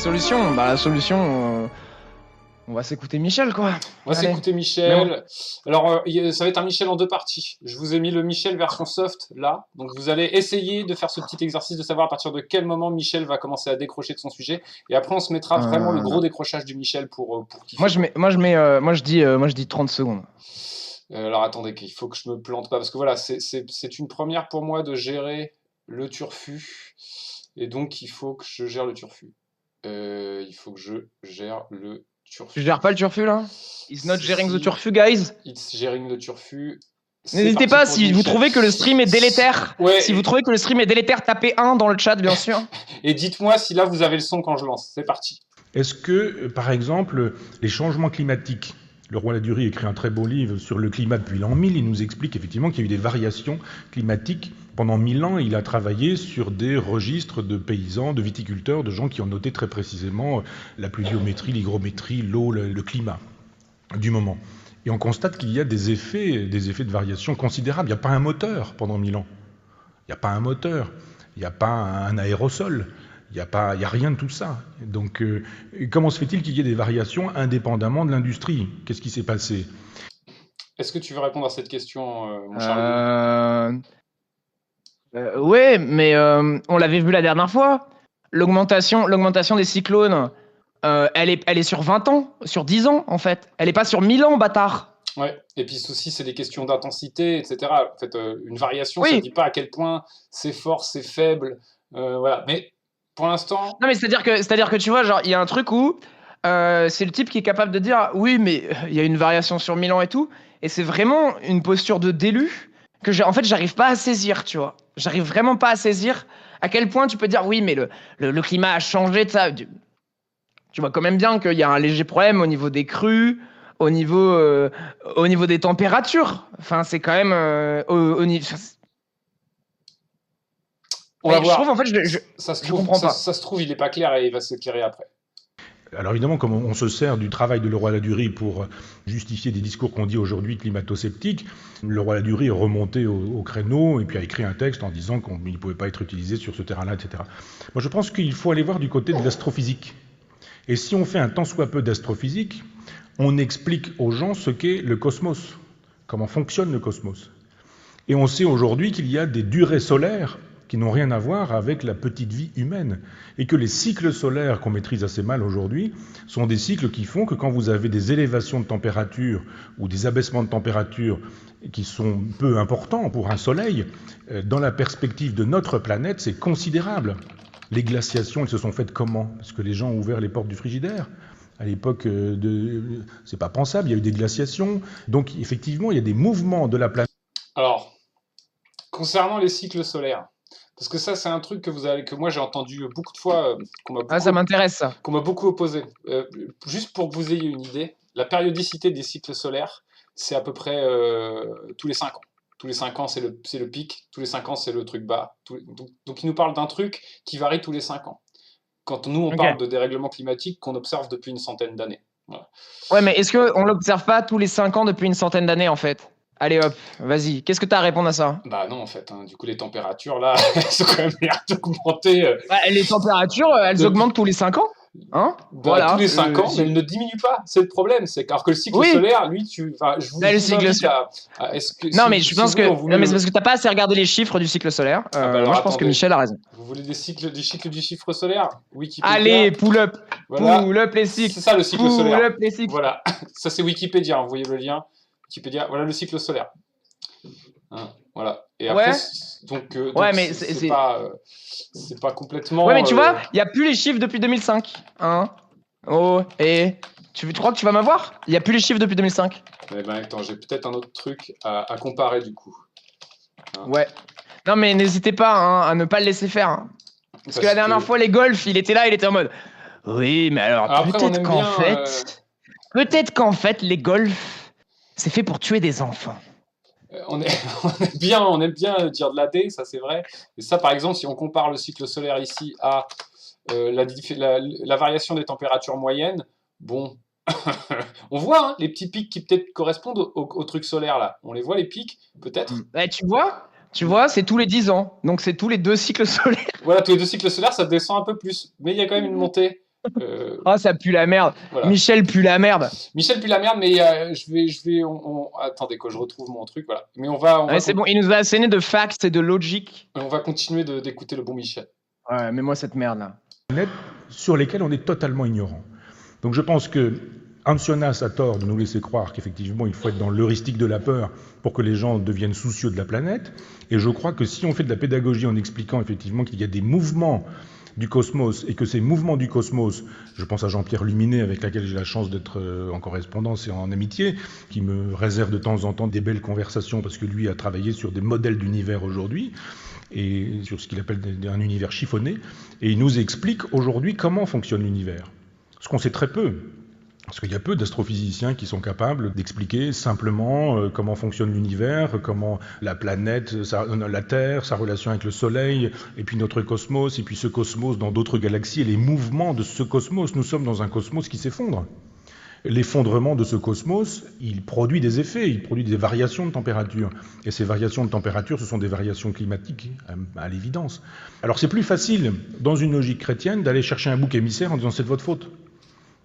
solution? Bah, la solution, on va s'écouter Michel, quoi. On va Allez. s'écouter Mais Michel. Alors, ça va être un Michel en deux parties. Je vous ai mis le Michel version soft là. Donc, vous allez essayer de faire ce petit exercice de savoir à partir de quel moment Michel va commencer à décrocher de son sujet. Et après, on se mettra vraiment le gros décrochage du Michel pour kiffer. moi, je dis 30 secondes. Alors, attendez, il faut que je me plante pas. Parce que voilà, c'est une première pour moi de gérer le turfu. Et donc, il faut que je gère le turfu. Il faut que je gère le turfu. Tu gères pas le turfu, là? It's not sharing the turfu, guys. It's sharing the turfu. N'hésitez pas, si vous trouvez que le stream est délétère, tapez 1 dans le chat, bien sûr. Et dites-moi si là, vous avez le son quand je lance. C'est parti. Est-ce que, par exemple, les changements climatiques, le roi Ladurie écrit un très beau livre sur le climat depuis l'an 1000, il nous explique effectivement qu'il y a eu des variations climatiques. Pendant 1000 ans, il a travaillé sur des registres de paysans, de viticulteurs, de gens qui ont noté très précisément la pluviométrie, l'hygrométrie, l'eau, le climat du moment. Et on constate qu'il y a des effets de variation considérables. Il n'y a pas un moteur pendant 1000 ans. Il n'y a pas un moteur. Il n'y a pas un aérosol. Il n'y a rien de tout ça. Donc, comment se fait-il qu'il y ait des variations indépendamment de l'industrie? Qu'est-ce qui s'est passé? Est-ce que tu veux répondre à cette question, mon cher Louis? Ouais, mais on l'avait vu la dernière fois. L'augmentation des cyclones, elle est sur 20 ans, sur 10 ans, en fait. Elle est pas sur 1000 ans, bâtard. Ouais, et puis aussi, c'est des questions d'intensité, etc. En fait, une variation, ça ne dit pas à quel point c'est fort, c'est faible. Voilà. Mais pour l'instant. Non, mais c'est-à-dire que tu vois, genre, il y a un truc où c'est le type qui est capable de dire oui, mais il y a une variation sur 1000 ans et tout. Et c'est vraiment une posture de d'élu que j'arrive pas à saisir, tu vois. J'arrive vraiment pas à saisir à quel point tu peux dire oui, mais le climat a changé de ça. Tu vois quand même bien qu'il y a un léger problème au niveau des crues, au niveau des températures. Enfin, c'est quand même au niveau. On va voir. Je trouve, en fait, je comprends pas. Ça se trouve, il n'est pas clair et il va s'éclairer après. Alors évidemment, comme on se sert du travail de Leroy Ladurie pour justifier des discours qu'on dit aujourd'hui climato-sceptiques, Leroy Ladurie est remonté au créneau et puis a écrit un texte en disant qu'il ne pouvait pas être utilisé sur ce terrain-là, etc. Moi, je pense qu'il faut aller voir du côté de l'astrophysique. Et si on fait un tant soit peu d'astrophysique, on explique aux gens ce qu'est le cosmos, comment fonctionne le cosmos. Et on sait aujourd'hui qu'il y a des durées solaires qui n'ont rien à voir avec la petite vie humaine. Et que les cycles solaires qu'on maîtrise assez mal aujourd'hui sont des cycles qui font que quand vous avez des élévations de température ou des abaissements de température qui sont peu importants pour un soleil, dans la perspective de notre planète, c'est considérable. Les glaciations, elles se sont faites comment? Parce que les gens ont ouvert les portes du frigidaire. À l'époque, c'est pas pensable, il y a eu des glaciations. Donc effectivement, il y a des mouvements de la planète. Alors, concernant les cycles solaires, parce que ça, c'est un truc que moi j'ai entendu beaucoup de fois, ça m'intéresse, ça. Qu'on m'a beaucoup opposé. Juste pour que vous ayez une idée, la périodicité des cycles solaires, c'est à peu près tous les 5 ans. Tous les 5 ans, c'est le pic. Tous les 5 ans, c'est le truc bas. Donc, il nous parle d'un truc qui varie tous les 5 ans. Quand nous, on parle de dérèglement climatique qu'on observe depuis une centaine d'années. Voilà. Ouais, mais est-ce qu'on ne l'observe pas tous les 5 ans depuis une centaine d'années, en fait? Allez hop, vas-y. Qu'est-ce que tu as à répondre à ça? Bah non, en fait. Du coup, les températures, là, elles sont quand même l'air d'augmenter. Les températures, elles augmentent tous les 5 ans. Hein? Voilà. Tous les 5 ans, mais elles ne diminuent pas. C'est le problème. C'est alors que le cycle solaire, lui, je vous invite à est-ce que non, mais je pense que non, mais c'est parce que t'as pas assez regardé les chiffres du cycle solaire. Moi, je pense que Michel a raison. Vous voulez des cycles du chiffre solaire? Wikipédia. Allez, pull up. Voilà. Pull up les cycles. C'est ça le cycle solaire. Pull up les cycles. Voilà. Ça, c'est Wikipédia. Vous voyez le lien. Wikipédia. Voilà le cycle solaire. Voilà. Et après, donc mais c'est pas complètement. Ouais, mais tu vois, il n'y a plus les chiffres depuis 2005. Hein? Oh, et tu crois que tu vas m'avoir? Il n'y a plus les chiffres depuis 2005. Eh ben, attends, j'ai peut-être un autre truc à comparer du coup. Ouais. Non, mais n'hésitez pas à ne pas le laisser faire. Parce que la dernière fois, les golfs, il était là, il était en mode. Oui, mais alors peut-être qu'en fait, les golfs, c'est fait pour tuer des enfants. On aime bien dire de la D, ça c'est vrai. Et ça, par exemple, si on compare le cycle solaire ici à la variation des températures moyennes, bon, on voit les petits pics qui peut-être correspondent au truc solaire là. On les voit les pics, peut-être. Tu vois, c'est tous les 10 ans, donc c'est tous les 2 cycles solaires. Voilà, tous les 2 cycles solaires, ça descend un peu plus, mais il y a quand même une montée. Oh, ça pue la merde. Voilà. Michel pue la merde. Michel pue la merde, mais attendez que je retrouve mon truc, voilà. Mais Ouais, c'est bon, il nous a asséné de facts et de logic. on va continuer d'écouter le bon Michel. Ouais, mais moi cette merde là. Sur lesquels on est totalement ignorant. Donc je pense que Hampsionas a tort de nous laisser croire qu'effectivement il faut être dans l'heuristique de la peur pour que les gens deviennent soucieux de la planète. Et je crois que si on fait de la pédagogie en expliquant effectivement qu'il y a des mouvements du cosmos et que ces mouvements du cosmos, je pense à Jean-Pierre Luminet avec lequel j'ai la chance d'être en correspondance et en amitié, qui me réserve de temps en temps des belles conversations parce que lui a travaillé sur des modèles d'univers aujourd'hui et sur ce qu'il appelle un univers chiffonné, et il nous explique aujourd'hui comment fonctionne l'univers. Ce qu'on sait très peu, parce qu'il y a peu d'astrophysiciens qui sont capables d'expliquer simplement comment fonctionne l'univers, comment la planète, la Terre, sa relation avec le Soleil, et puis notre cosmos, et puis ce cosmos dans d'autres galaxies, et les mouvements de ce cosmos. Nous sommes dans un cosmos qui s'effondre. L'effondrement de ce cosmos, il produit des effets, il produit des variations de température. Et ces variations de température, ce sont des variations climatiques, à l'évidence. Alors c'est plus facile, dans une logique chrétienne, d'aller chercher un bouc émissaire en disant c'est de votre faute.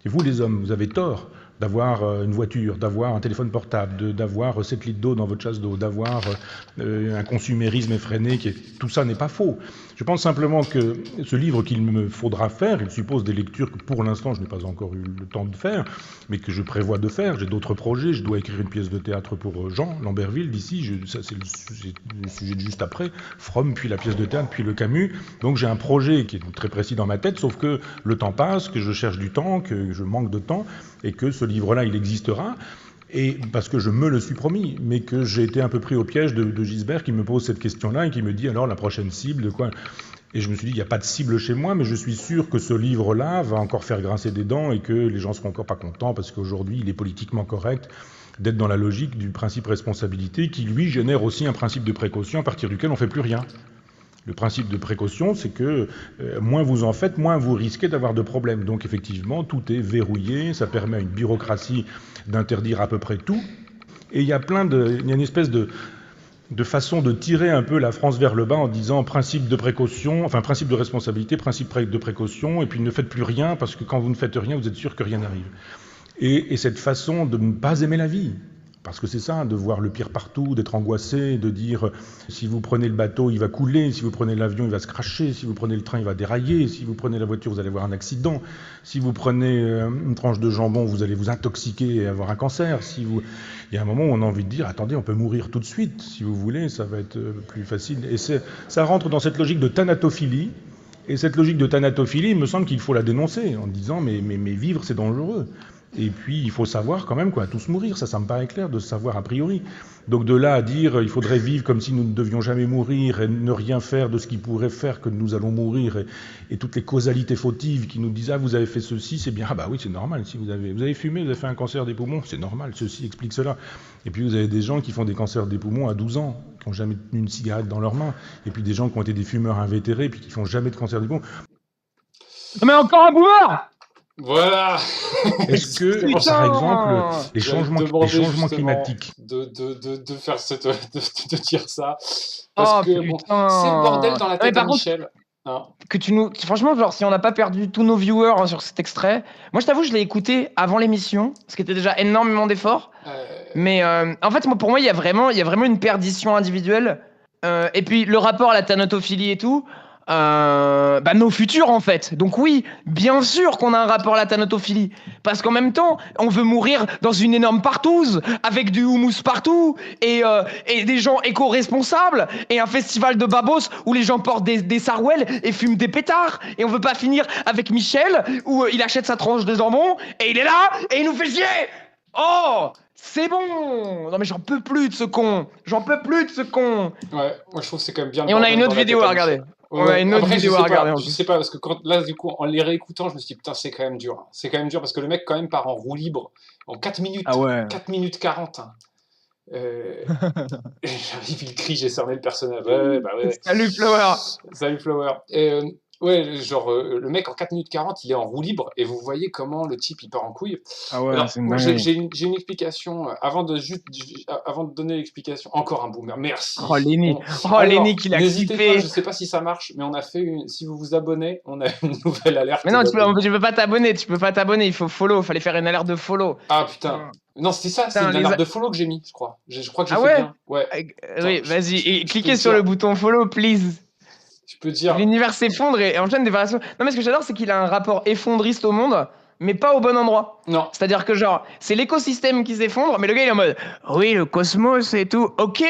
C'est vous les hommes, vous avez tort d'avoir une voiture, d'avoir un téléphone portable, d'avoir 7 litres d'eau dans votre chasse d'eau, d'avoir un consumérisme effréné. Tout ça n'est pas faux. Je pense simplement que ce livre qu'il me faudra faire, il suppose des lectures que pour l'instant je n'ai pas encore eu le temps de faire, mais que je prévois de faire. J'ai d'autres projets, je dois écrire une pièce de théâtre pour Jean Lamberville d'ici, ça c'est le sujet de juste après, Fromm, puis la pièce de théâtre, puis le Camus. Donc j'ai un projet qui est très précis dans ma tête, sauf que le temps passe, que je cherche du temps, que je manque de temps, et que ce livre-là, il existera, et parce que je me le suis promis, mais que j'ai été un peu pris au piège de Gisbert qui me pose cette question-là et qui me dit alors la prochaine cible, de quoi? Et je me suis dit, il n'y a pas de cible chez moi, mais je suis sûr que ce livre-là va encore faire grincer des dents et que les gens seront encore pas contents parce qu'aujourd'hui, il est politiquement correct d'être dans la logique du principe responsabilité qui, lui, génère aussi un principe de précaution à partir duquel on ne fait plus rien. Le principe de précaution, c'est que moins vous en faites, moins vous risquez d'avoir de problèmes. Donc effectivement, tout est verrouillé, ça permet à une bureaucratie d'interdire à peu près tout. Et il y a une espèce de façon de tirer un peu la France vers le bas en disant principe de précaution, enfin principe de responsabilité, principe de précaution, et puis ne faites plus rien, parce que quand vous ne faites rien, vous êtes sûr que rien n'arrive. Et cette façon de ne pas aimer la vie, parce que c'est ça, de voir le pire partout, d'être angoissé, de dire si vous prenez le bateau, il va couler, si vous prenez l'avion, il va se cracher, si vous prenez le train, il va dérailler, si vous prenez la voiture, vous allez avoir un accident, si vous prenez une tranche de jambon, vous allez vous intoxiquer et avoir un cancer. Il y a un moment où on a envie de dire attendez, on peut mourir tout de suite, si vous voulez, ça va être plus facile. Et ça rentre dans cette logique de thanatophilie. Et cette logique de thanatophilie, il me semble qu'il faut la dénoncer en disant mais vivre c'est dangereux. Et puis il faut savoir quand même qu'on va tous mourir, ça me paraît clair de savoir a priori. Donc de là à dire il faudrait vivre comme si nous ne devions jamais mourir et ne rien faire de ce qui pourrait faire que nous allons mourir et toutes les causalités fautives qui nous disent ah vous avez fait ceci, c'est bien, ah bah oui c'est normal, si vous avez fumé, vous avez fait un cancer des poumons, c'est normal, ceci explique cela. Et puis vous avez des gens qui font des cancers des poumons à 12 ans, qui n'ont jamais tenu une cigarette dans leurs mains, et puis des gens qui ont été des fumeurs invétérés puis qui font jamais de cancer des poumons. Mais encore un boomer! Voilà. Est-ce que, par exemple, les changements climatiques de faire de dire ça parce que bon, c'est le bordel dans la tête de Michel. Hein. Que franchement, genre, si on n'a pas perdu tous nos viewers sur cet extrait, moi je t'avoue, je l'ai écouté avant l'émission, ce qui était déjà énormément d'efforts. Mais en fait, pour moi, il y a vraiment une perdition individuelle. Et puis le rapport à la thanatophilie et tout. Nos futurs en fait. Donc oui, bien sûr qu'on a un rapport à la thanatophilie. Parce qu'en même temps, on veut mourir dans une énorme partouze, avec du houmous partout, et des gens éco-responsables, et un festival de babos où les gens portent des sarouels et fument des pétards. Et on veut pas finir avec Michel, où il achète sa tranche de jambon, et il est là, et il nous fait chier. Oh, c'est bon. Non mais j'en peux plus de ce con. Ouais, moi je trouve que c'est quand même bien. Et on a une autre vidéo à regarder. Ouais, une autre vidéo à regarder. Je sais pas, parce que là, du coup, en les réécoutant, je me suis dit, putain, c'est quand même dur. C'est quand même dur parce que le mec, quand même, part en roue libre en 4 minutes. Ah ouais. 4 minutes 40. Il crie, j'ai cerné le personnage. Ouais. Salut Flower. Salut Flower. Ouais, genre, le mec en 4 minutes 40, il est en roue libre et vous voyez comment le type il part en couille. Ah ouais, Alors, c'est une moi, dinguerie. j'ai une explication avant de donner l'explication. Encore un boomer, Oh, merci. Lenny. Oh, Lenny Alors, qui l'a n'hésitez pas, je kiffé. sais pas si ça marche, mais si vous vous abonnez, on a une nouvelle Mais alerte non, d'abonnement. tu peux pas t'abonner, il faut follow, fallait faire une alerte de follow. Ah putain. Putain, Non, c'était ça, c'est putain, une alerte de follow que j'ai mis, je crois. Je crois que j'ai Ah fait ouais? bien. Ouais. Attends, Oui, vas-y, et je peux cliquez sur le dire, bouton follow, please. je peux dire, L'univers s'effondre et enchaîne des variations. Non, mais ce que j'adore, c'est qu'il a un rapport effondriste au monde, mais pas au bon endroit. non, C'est-à-dire que, genre, c'est l'écosystème qui s'effondre, mais le gars, il est en mode oui, le cosmos et tout. Ok,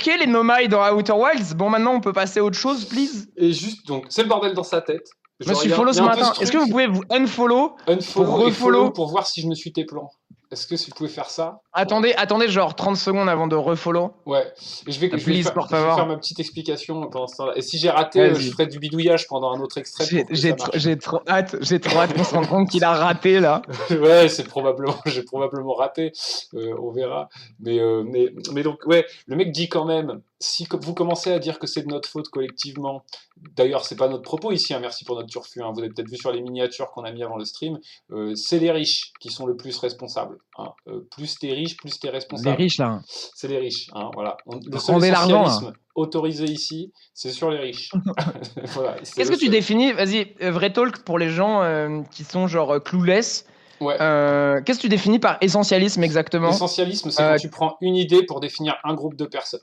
les nomades dans Outer Wilds. Bon, maintenant, on peut passer à autre chose, please. et juste, donc, c'est le bordel dans sa tête. Je me Genre, suis follow il y ce a un peu matin. ce Est-ce que truc, vous pouvez vous unfollow pour unfollow et follow refollow? pour voir si je me suis tes plans. Est-ce que vous pouvez faire ça? Attendez, genre 30 secondes avant de refollow. Ouais, et Please, por je vais faire favor. ma petite explication pendant ce temps-là. Et si j'ai raté, je Vas-y. ferai du bidouillage pendant un autre extrait pour que ça marche. J'ai trop hâte qu'on se rende compte qu'il a raté là. Ouais, j'ai probablement raté. On verra. Mais donc, ouais, le mec dit quand même, si vous commencez à dire que c'est de notre faute collectivement, d'ailleurs, c'est pas notre propos ici, hein, merci pour notre turfu, hein, vous avez peut-être vu sur les miniatures qu'on a mis avant le stream, c'est les riches qui sont le plus responsables. Hein. Plus t'es riche, plus t'es Les responsable. riches là. C'est les riches. Hein, voilà. Le seul Rendez l'argent là. essentialisme autorisé ici, c'est sur les riches. Voilà, c'est Qu'est-ce le que tu seul. définis, vas-y, vrai talk pour les gens qui sont genre clueless. Ouais. Qu'est-ce que tu définis par essentialisme exactement? L'essentialisme, c'est quand tu prends une idée pour définir un groupe de personnes.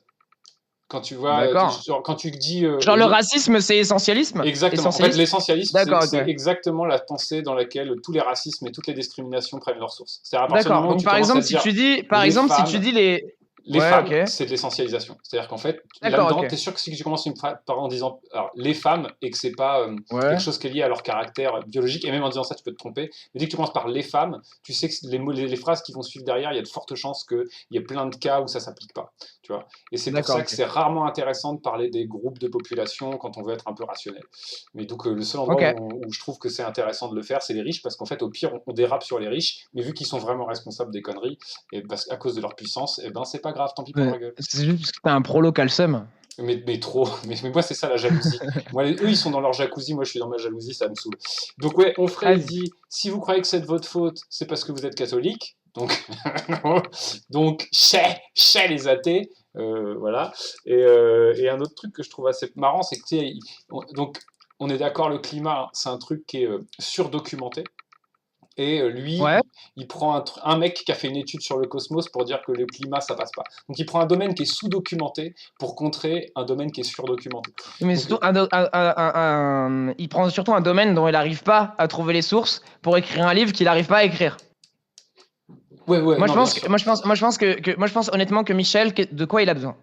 Quand tu vois, D'accord. quand tu dis. Genre le racisme, c'est essentialisme? Exactement. En fait, Essentialisme? l'essentialisme, D'accord, c'est ok. exactement la pensée dans laquelle tous les racismes et toutes les discriminations prennent leur source. C'est-à-dire à partir du D'accord. moment où Donc tu commences à dire par les exemple, si tu femmes, dis les. les Ouais, femmes, ok. c'est de l'essentialisation. C'est-à-dire qu'en fait, D'accord, là-dedans, ok. tu es sûr que si tu commences une phrase en disant alors, les femmes et que c'est pas Ouais. quelque chose qui est lié à leur caractère biologique, et même en disant ça, tu peux te tromper, mais dès que tu commences par les femmes, tu sais que les phrases qui vont suivre derrière, il y a de fortes chances qu'il y ait plein de cas où ça s'applique pas. Tu vois, et c'est pour D'accord, ça ok. que c'est rarement intéressant de parler des groupes de population quand on veut être un peu rationnel. Mais donc, le seul endroit Ok. où je trouve que c'est intéressant de le faire, c'est les riches, parce qu'en fait, au pire, on dérape sur les riches, mais vu qu'ils sont vraiment responsables des conneries, et à cause de leur puissance, et ben c'est pas grave, tant pis pour leur gueule. C'est juste parce que t'as un prolo calsum. Mais trop, mais moi c'est ça la jalousie. Moi, eux ils sont dans leur jacuzzi, moi je suis dans ma jalousie, ça me saoule. Donc ouais, Onfray Vas-y. dit, si vous croyez que c'est de votre faute, c'est parce que vous êtes catholique, donc, donc chez les athées, voilà. Et un autre truc que je trouve assez marrant, c'est que tu sais, donc on est d'accord, le climat, c'est un truc qui est surdocumenté. Et lui, Ouais. il prend un mec qui a fait une étude sur le cosmos pour dire que le climat, ça passe pas. Donc il prend un domaine qui est sous-documenté pour contrer un domaine qui est surdocumenté. Mais Donc, surtout, il prend surtout un domaine dont il n'arrive pas à trouver les sources pour écrire un livre qu'il n'arrive pas à écrire. ouais, Moi, non, je pense, moi, je pense honnêtement que Michel, de quoi il a besoin?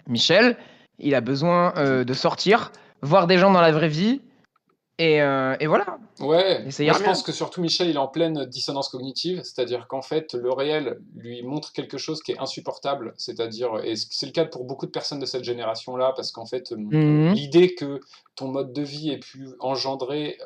Michel, il a besoin de sortir, voir des gens dans la vraie vie, et voilà. Ouais, Et ça moi ira je mieux. pense que surtout Michel, il est en pleine dissonance cognitive, c'est-à-dire qu'en fait, le réel lui montre quelque chose qui est insupportable, c'est-à-dire, et c'est le cas pour beaucoup de personnes de cette génération-là, parce qu'en fait, Mhm. l'idée que ton mode de vie ait pu engendrer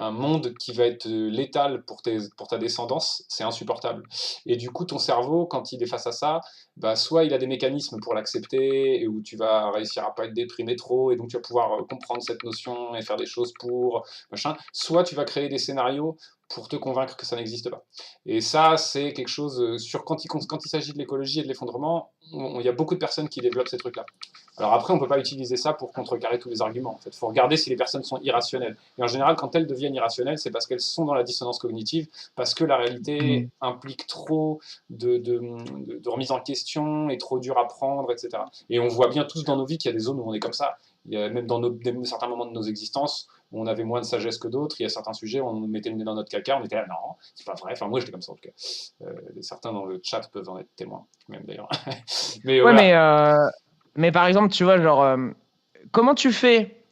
un monde qui va être létal pour ta descendance, c'est insupportable. Et du coup, ton cerveau, quand il est face à ça, bah, soit il a des mécanismes pour l'accepter, et où tu vas réussir à pas être déprimé trop, et donc tu vas pouvoir comprendre cette notion et faire des choses pour, machin, soit tu vas créer des scénarios pour te convaincre que ça n'existe pas. Et ça, c'est quelque chose, quand il s'agit de l'écologie et de l'effondrement, il y a beaucoup de personnes qui développent ces trucs-là. Alors après, on ne peut pas utiliser ça pour contrecarrer tous les arguments. En fait, faut regarder si les personnes sont irrationnelles. Et en général, quand elles deviennent irrationnelles, c'est parce qu'elles sont dans la dissonance cognitive, parce que la réalité implique trop de remise en question, est trop dur à prendre, etc. Et on voit bien tous dans nos vies qu'il y a des zones où on est comme ça. Il y a même dans certains moments de nos existences où on avait moins de sagesse que d'autres. Il y a certains sujets où on mettait le nez dans notre caca, on était là, non, c'est pas vrai. Enfin, moi, j'étais comme ça en tout cas. Certains dans le chat peuvent en être témoins, même d'ailleurs. Mais Ouais, voilà. mais par exemple, tu vois, genre, comment tu fais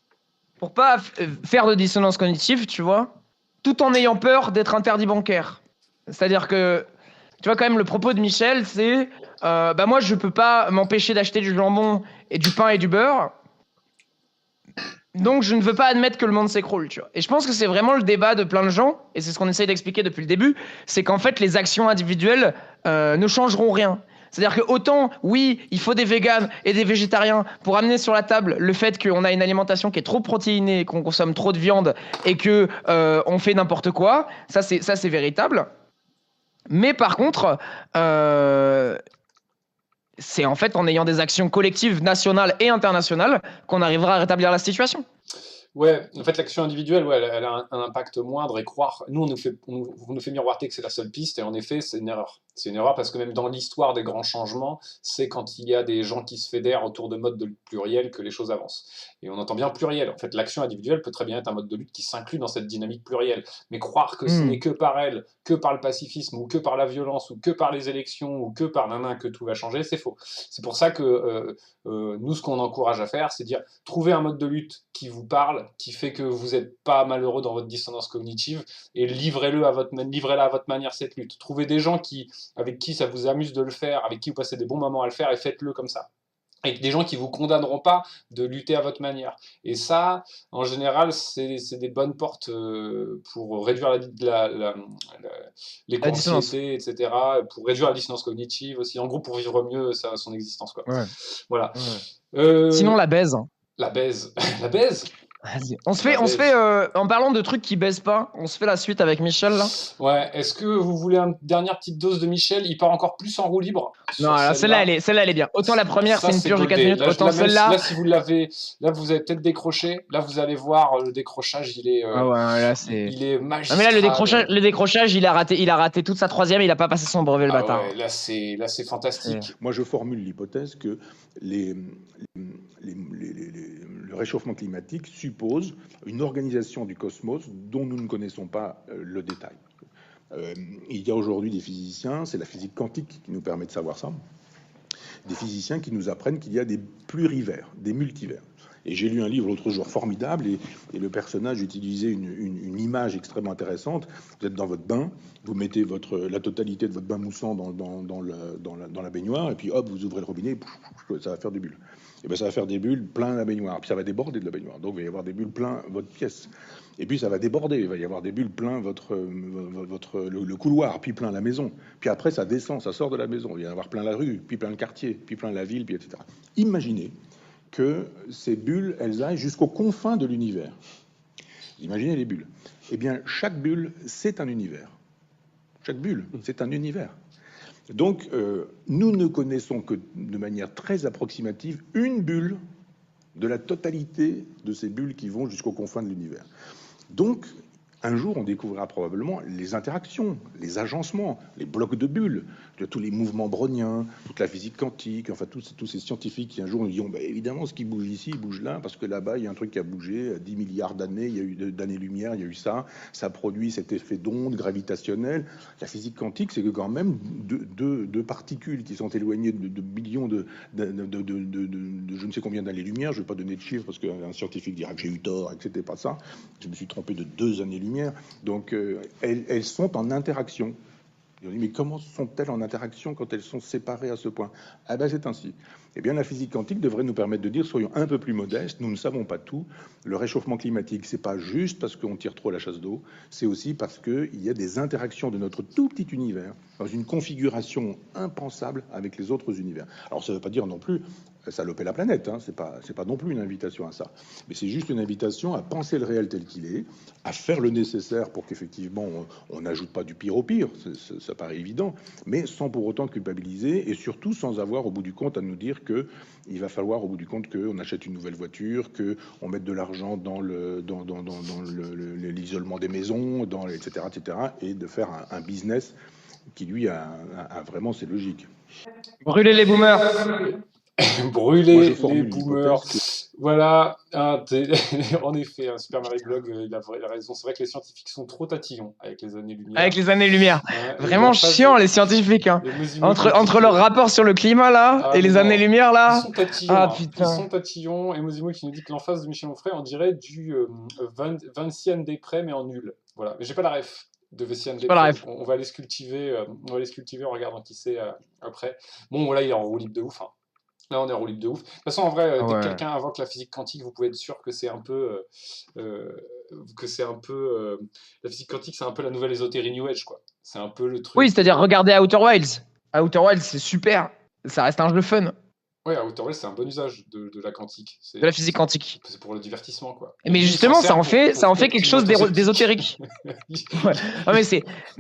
pour pas faire de dissonance cognitive, tu vois, tout en ayant peur d'être interdit bancaire? C'est-à-dire que, tu vois, quand même, le propos de Michel, c'est bah moi, je peux pas m'empêcher d'acheter du jambon et du pain et du beurre, donc je ne veux pas admettre que le monde s'écroule, tu vois. Et je pense que c'est vraiment le débat de plein de gens, et c'est ce qu'on essaye d'expliquer depuis le début, c'est qu'en fait, les actions individuelles ne changeront rien. C'est-à-dire que autant, oui, il faut des véganes et des végétariens pour amener sur la table le fait qu'on a une alimentation qui est trop protéinée, qu'on consomme trop de viande et que on fait n'importe quoi. Ça, c'est véritable. Mais par contre, c'est en fait en ayant des actions collectives nationales et internationales qu'on arrivera à rétablir la situation. Ouais, en fait, l'action individuelle, ouais, elle a un impact moindre et croire. Nous, on nous fait miroiter que c'est la seule piste, et en effet, c'est une erreur. C'est une erreur parce que même dans l'histoire des grands changements, c'est quand il y a des gens qui se fédèrent autour de modes de lutte pluriels que les choses avancent. Et on entend bien pluriel. En fait, l'action individuelle peut très bien être un mode de lutte qui s'inclut dans cette dynamique plurielle. Mais croire que ce n'est que par elle, que par le pacifisme, ou que par la violence, ou que par les élections, ou que par nanan que tout va changer, c'est faux. C'est pour ça que nous, ce qu'on encourage à faire, c'est dire trouver un mode de lutte qui vous parle, qui fait que vous n'êtes pas malheureux dans votre dissonance cognitive, et livrez-la à votre manière cette lutte. Trouvez des gens avec qui ça vous amuse de le faire, avec qui vous passez des bons moments à le faire, et faites-le comme ça. Avec des gens qui ne vous condamneront pas de lutter à votre manière. Et ça, en général, c'est des bonnes portes pour réduire l'éco-anxiété, etc., pour réduire la dissonance cognitive aussi, en gros pour vivre mieux son existence, quoi. Ouais. Voilà. Ouais. Sinon, la baise. La baise. La baise. Vas-y. On se fait en parlant de trucs qui baissent pas, on se fait la suite avec Michel là. Ouais, est-ce que vous voulez une dernière petite dose de Michel? Il part encore plus en roue libre. Non, alors celle-là elle est bien. Autant la première c'est une purge de 4 minutes, autant celle-là. Là, si vous l'avez, là vous avez peut-être décroché. Là, vous allez voir le décrochage, il est. Ah ouais, là c'est. Il est magistral. Non, mais là le décrochage, il a raté toute sa troisième, il a pas passé son brevet le bâtard. Ouais, là c'est fantastique. Moi, je formule l'hypothèse que le réchauffement climatique suppose une organisation du cosmos dont nous ne connaissons pas le détail. Il y a aujourd'hui des physiciens, c'est la physique quantique qui nous permet de savoir ça, des physiciens qui nous apprennent qu'il y a des plurivers, des multivers. Et j'ai lu un livre l'autre jour formidable, et le personnage utilisait une image extrêmement intéressante. Vous êtes dans votre bain, vous mettez la totalité de votre bain moussant dans la baignoire, et puis hop, vous ouvrez le robinet, et ça va faire des bulles. Et bien ça va faire des bulles plein la baignoire, puis ça va déborder de la baignoire. Donc il va y avoir des bulles plein votre pièce. Et puis ça va déborder, il va y avoir des bulles plein le couloir, puis plein la maison. Puis après ça descend, ça sort de la maison, il va y avoir plein la rue, puis plein le quartier, puis plein la ville, puis etc. Imaginez que ces bulles, elles aillent jusqu'aux confins de l'univers. Imaginez les bulles. Eh bien, chaque bulle, c'est un univers. Chaque bulle, c'est un univers. Donc, nous ne connaissons que de manière très approximative une bulle de la totalité de ces bulles qui vont jusqu'aux confins de l'univers. Donc, un jour, on découvrira probablement les interactions, les agencements, les blocs de bulles, tous les mouvements browniens, toute la physique quantique, enfin tous ces scientifiques qui un jour nous diront évidemment ce qui bouge ici, il bouge là, parce que là-bas, il y a un truc qui a bougé, 10 milliards d'années, il y a eu d'années-lumière, il y a eu ça produit cet effet d'onde gravitationnelle. La physique quantique, c'est que quand même deux particules qui sont éloignées de millions de je ne sais combien d'années-lumière, je ne vais pas donner de chiffres parce qu'un scientifique dira que j'ai eu tort et que c'était pas ça, je me suis trompé de 2 années-lumière. Donc elles sont en interaction. Et on dit mais comment sont-elles en interaction quand elles sont séparées à ce point? Ah ben c'est ainsi. Eh bien la physique quantique devrait nous permettre de dire soyons un peu plus modestes, nous ne savons pas tout. Le réchauffement climatique, c'est pas juste parce qu'on tire trop la chasse d'eau, c'est aussi parce qu'il y a des interactions de notre tout petit univers dans une configuration impensable avec les autres univers. Alors ça ne veut pas dire non plus saloper la planète, hein. C'est pas non plus une invitation à ça, mais c'est juste une invitation à penser le réel tel qu'il est, à faire le nécessaire pour qu'effectivement on n'ajoute pas du pire au pire, ça paraît évident, mais sans pour autant culpabiliser et surtout sans avoir au bout du compte à nous dire que il va falloir au bout du compte qu'on achète une nouvelle voiture, qu'on mette de l'argent dans l'isolement des maisons, etc., et de faire un business qui lui a vraiment ses logiques. Brûler les boomers. Brûler les boomers. Voilà, en effet, Super Mario Blog, il a raison. C'est vrai que les scientifiques sont trop tatillons avec les années-lumière. Avec les années-lumière. Ouais, vraiment chiant, les scientifiques. Hein. Entre leur rapport sur le climat, là, et les années-lumière, là. Ils sont tatillons. Putain. Ils sont tatillons. Et Mosimo qui nous dit que l'emphase de Michel Onfray, on dirait du Vinciane Després, mais en nul. Voilà, mais j'ai pas la ref de Vinciane Després. On va les cultiver en regardant qui c'est après. Bon, voilà, il est en roue libre de ouf. Hein. Là, on est en roue libre de ouf. De toute façon, en vrai, dès que quelqu'un invoque la physique quantique, vous pouvez être sûr que c'est un peu... la physique quantique, c'est un peu la nouvelle ésotérie New Age, quoi. C'est un peu le truc... Oui, c'est-à-dire, regardez Outer Wilds. Outer Wilds, c'est super. ça reste un jeu fun, Ouais, Outer Wilds, c'est un bon usage de la quantique. de la physique quantique. C'est pour le divertissement, quoi. Mais Et lui, il s'en justement, sert ça en fait pour quelque chose climato-sceptique. d'ésotérique. Ouais. Non,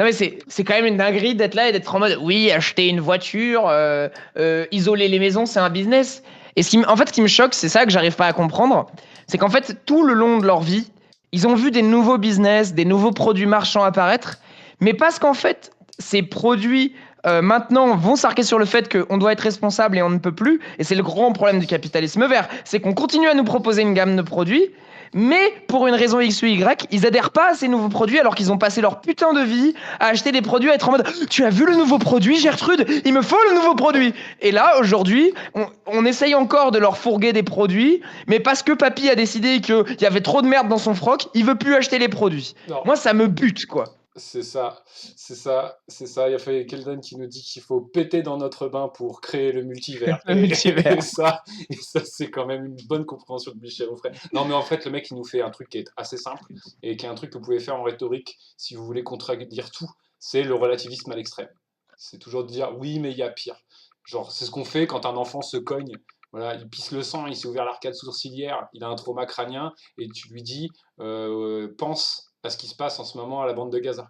mais c'est quand même une dinguerie d'être là et d'être en mode oui, acheter une voiture, isoler les maisons, c'est un business. Et en fait, ce qui me choque, c'est ça que j'arrive pas à comprendre, c'est qu'en fait, tout le long de leur vie, ils ont vu des nouveaux business, des nouveaux produits marchands apparaître, mais parce qu'en fait, ces produits maintenant vont s'arquer sur le fait qu'on doit être responsable et on ne peut plus. Et c'est le grand problème du capitalisme vert, c'est qu'on continue à nous proposer une gamme de produits, mais pour une raison X ou Y, ils adhèrent pas à ces nouveaux produits alors qu'ils ont passé leur putain de vie à acheter des produits, à être en mode tu as vu le nouveau produit Gertrude, il me faut le nouveau produit. Et là aujourd'hui, on essaye encore de leur fourguer des produits, mais parce que papy a décidé qu'il y avait trop de merde dans son froc, il veut plus acheter les produits. Non. Moi ça me bute quoi. C'est ça. Il y a fait Kelden qui nous dit qu'il faut péter dans notre bain pour créer le multivers. Le multivers. Et ça, c'est quand même une bonne compréhension de Michel Onfray. Non, mais en fait, le mec, il nous fait un truc qui est assez simple et qui est un truc que vous pouvez faire en rhétorique si vous voulez contredire tout. C'est le relativisme à l'extrême. C'est toujours de dire oui, mais il y a pire. Genre, c'est ce qu'on fait quand un enfant se cogne. Voilà, il pisse le sang, il s'est ouvert l'arcade sourcilière, il a un trauma crânien, et tu lui dis pense à ce qui se passe en ce moment à la bande de Gaza.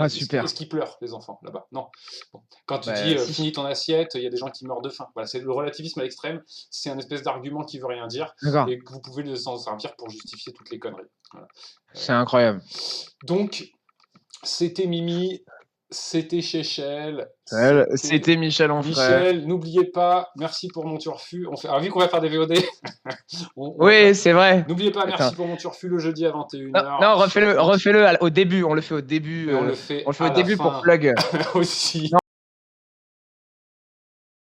Super. Est-ce qu'ils pleurent, les enfants, là-bas? Non. Bon. Quand tu Bah, dis si. finis ton assiette, il y a des gens qui meurent de faim. Voilà, c'est le relativisme à l'extrême, c'est un espèce d'argument qui veut rien dire D'accord. et que vous pouvez s'en servir pour justifier toutes les conneries. Voilà. C'est incroyable. Donc, c'était Mimi, c'était Chéchel, C'était Michel Onfray. Michel, n'oubliez pas, merci pour mon turfu. Alors, vu qu'on va faire des VOD, Oui, c'est vrai. N'oubliez pas, merci Attends. pour mon turfu le jeudi à 21h. Non, refais-le au début. On le fait au début. Et on le fait au à la début fin pour plug. aussi.